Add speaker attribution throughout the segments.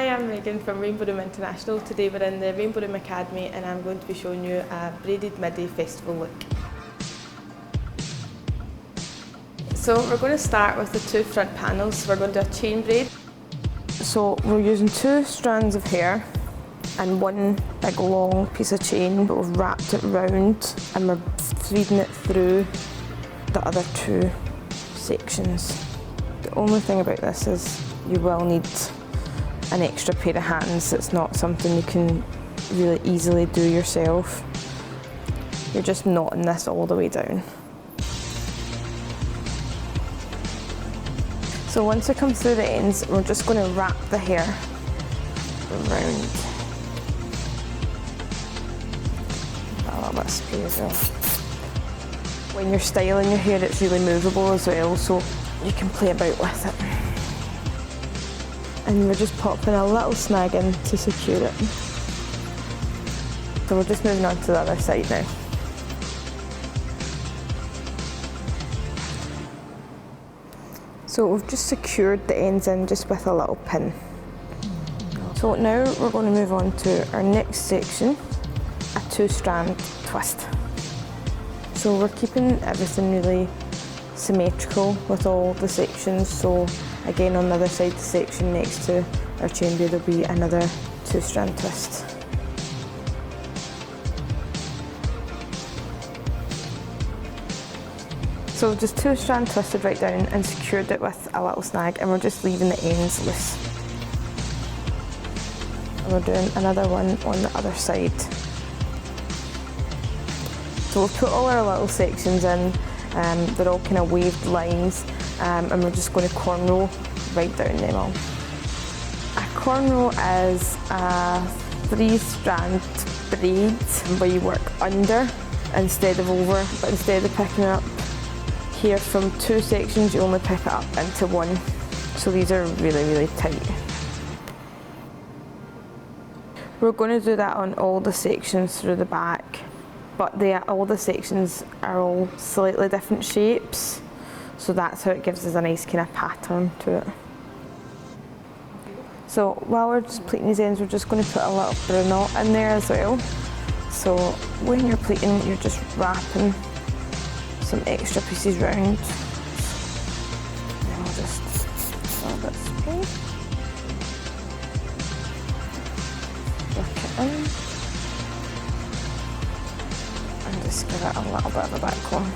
Speaker 1: Hi, I'm Megan from Rainbow Room International. Today we're in the Rainbow Room Academy and I'm going to be showing you a braided midi festival look. So we're going to start with the two front panels. We're going to do a chain braid. So we're using two strands of hair and one big long piece of chain, but we've wrapped it round and we're feeding it through the other two sections. The only thing about this is you will need an extra pair of hands. It's not something you can really easily do yourself. You're just knotting this all the way down. So once it comes through the ends, we're just going to wrap the hair around. A little bit of spray as well. When you're styling your hair, it's really movable as well, so you can play about with it. And we're just popping a little snag in to secure it. So we're just moving on to the other side now. So we've just secured the ends in just with a little pin. So now we're going to move on to our next section, a two-strand twist. So we're keeping everything really symmetrical with all the sections. So again, on the other side of the section next to our chain braid, there'll be another two-strand twist. So we've just two-strand twisted right down and secured it with a little snag, and we're just leaving the ends loose. And we're doing another one on the other side. So we've put all our little sections in, they're all kind of waved lines, and we're just going to cornrow right down them all. A cornrow is a three-strand braid where you work under instead of over, but instead of picking it up here from two sections, you only pick it up into one. So these are really, really tight. We're going to do that on all the sections through the back, but all the sections are all slightly different shapes. So that's how it gives us a nice kind of pattern to it. So while we're just pleating these ends, we're just going to put a little bit of knot in there as well. So when you're pleating, you're just wrapping some extra pieces round. And I'll just a little bit of spray. Work it in. And just give it a little bit of a backcomb.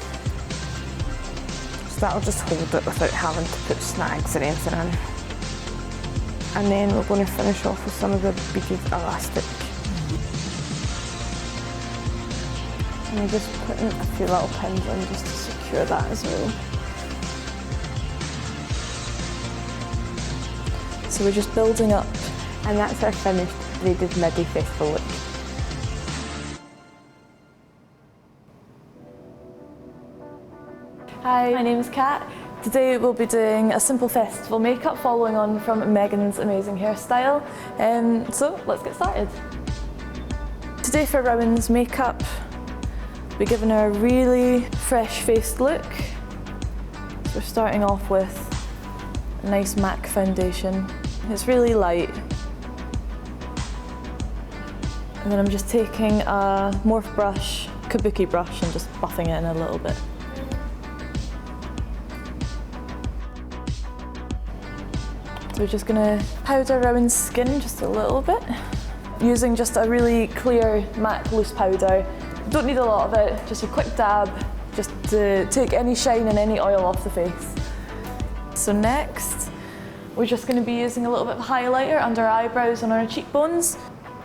Speaker 1: So that'll just hold it without having to put snags or anything in. And then we're going to finish off with some of the beaded elastic. And we're just putting a few little pins in just to secure that as well. So we're just building up, and that's our finished braided midi festival look.
Speaker 2: Hi, my name is Kat. Today we'll be doing a simple festival makeup following on from Megan's amazing hairstyle. So let's get started. Today for Rowan's makeup, we're giving her a really fresh-faced look. So we're starting off with a nice MAC foundation. It's really light. And then I'm just taking a Morph brush, kabuki brush, and just buffing it in a little bit. So we're just going to powder Rowan's skin just a little bit, using just a really clear MAC loose powder. Don't need a lot of it, just a quick dab, just to take any shine and any oil off the face. So next, we're just going to be using a little bit of highlighter under our eyebrows and our cheekbones.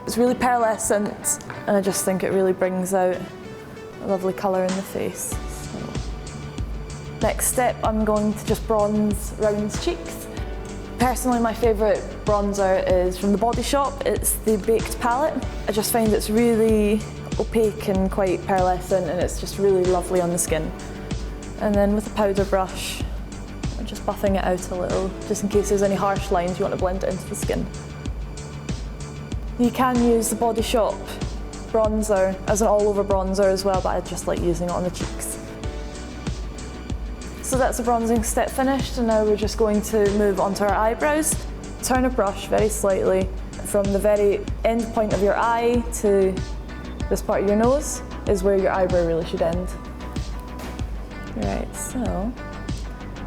Speaker 2: It's really pearlescent, and I just think it really brings out a lovely colour in the face. So, next step, I'm going to just bronze Rowan's cheeks. Personally, my favourite bronzer is from the Body Shop. It's the Baked palette. I just find it's really opaque and quite pearlescent, and it's just really lovely on the skin. And then with a powder brush, I'm just buffing it out a little, just in case there's any harsh lines you want to blend it into the skin. You can use the Body Shop bronzer as an all-over bronzer as well, but I just like using it on the cheeks. So that's the bronzing step finished, and now we're just going to move on to our eyebrows. turn a brush very slightly from the very end point of your eye to this part of your nose is where your eyebrow really should end. Right, so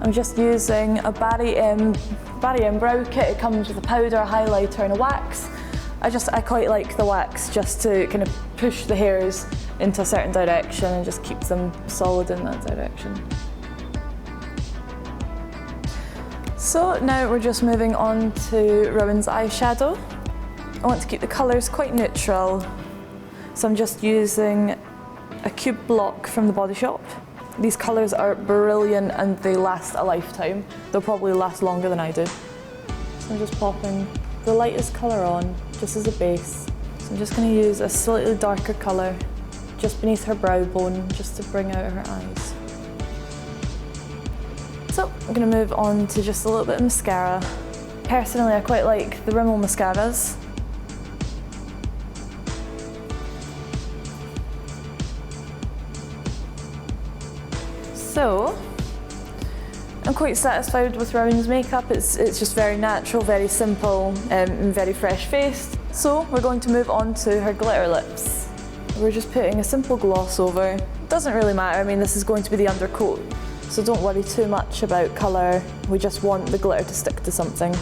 Speaker 2: I'm just using a Barry M brow kit. It comes with a powder, a highlighter and a wax. I quite like the wax just to kind of push the hairs into a certain direction and just keep them solid in that direction. So now we're just moving on to Rowan's eyeshadow. I want to keep the colours quite neutral, so I'm just using a cube block from the Body Shop. These colours are brilliant and they last a lifetime. They'll probably last longer than I do. So I'm just popping the lightest colour on, just as a base. So I'm just going to use a slightly darker colour just beneath her brow bone, just to bring out her eyes. So I'm going to move on to just a little bit of mascara. Personally, I quite like the Rimmel mascaras. So, I'm quite satisfied with Rowan's makeup. It's just very natural, very simple, and very fresh-faced. So, we're going to move on to her glitter lips. We're just putting a simple gloss over. It doesn't really matter, I mean, this is going to be the undercoat, so don't worry too much about colour. We just want the glitter to stick to something.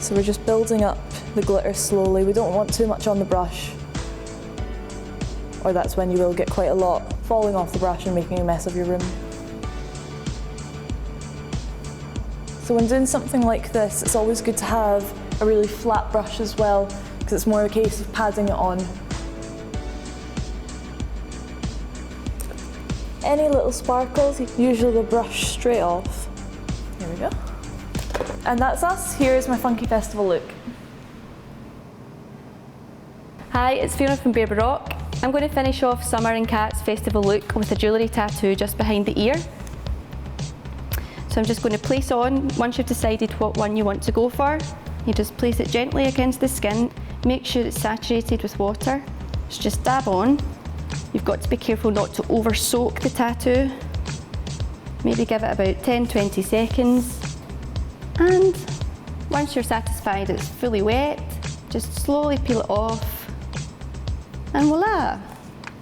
Speaker 2: So we're just building up the glitter slowly. We don't want too much on the brush, or that's when you will get quite a lot falling off the brush and making a mess of your room. So when doing something like this, it's always good to have a really flat brush as well, because it's more a case of padding it on. Any little sparkles, usually the brush straight off. Here we go. And that's us. Here's my funky festival look.
Speaker 3: Hi, it's Fiona from Braided. I'm going to finish off Summer and Kat's festival look with a jewellery tattoo just behind the ear. So I'm just going to place on, once you've decided what one you want to go for, you just place it gently against the skin, make sure it's saturated with water, so just dab on. You've got to be careful not to over soak the tattoo. Maybe give it about 10-20 seconds. And once you're satisfied it's fully wet, just slowly peel it off. And voila!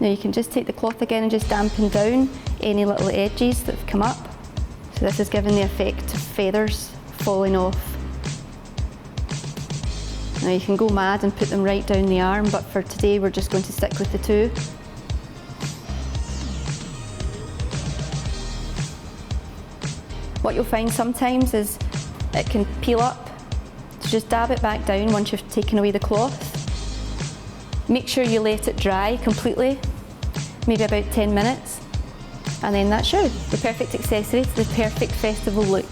Speaker 3: Now you can just take the cloth again and just dampen down any little edges that have come up. So this is giving the effect of feathers falling off. Now you can go mad and put them right down the arm, but for today we're just going to stick with the two. What you'll find sometimes is it can peel up, so just dab it back down once you've taken away the cloth. Make sure you let it dry completely, maybe about 10 minutes, and then that's you, the perfect accessory to the perfect festival look.